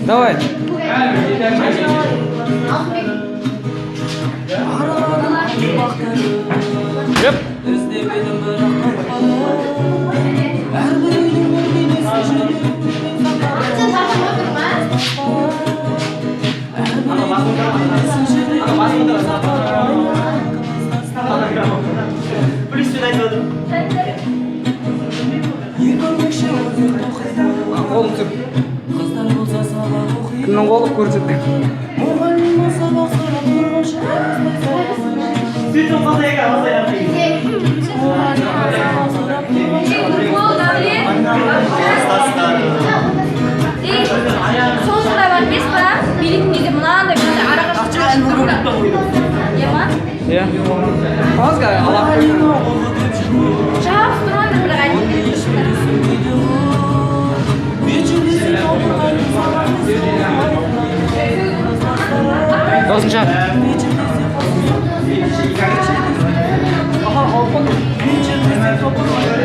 Давай. Yep. Қолын түсіп. Кімнің қолы көрсетті? Соңғылай бар емес па? Билетінде мынандай араға Иә. Қаңызға алақ жауап тұрғанда бірақ Досынша. Аха, алып қой.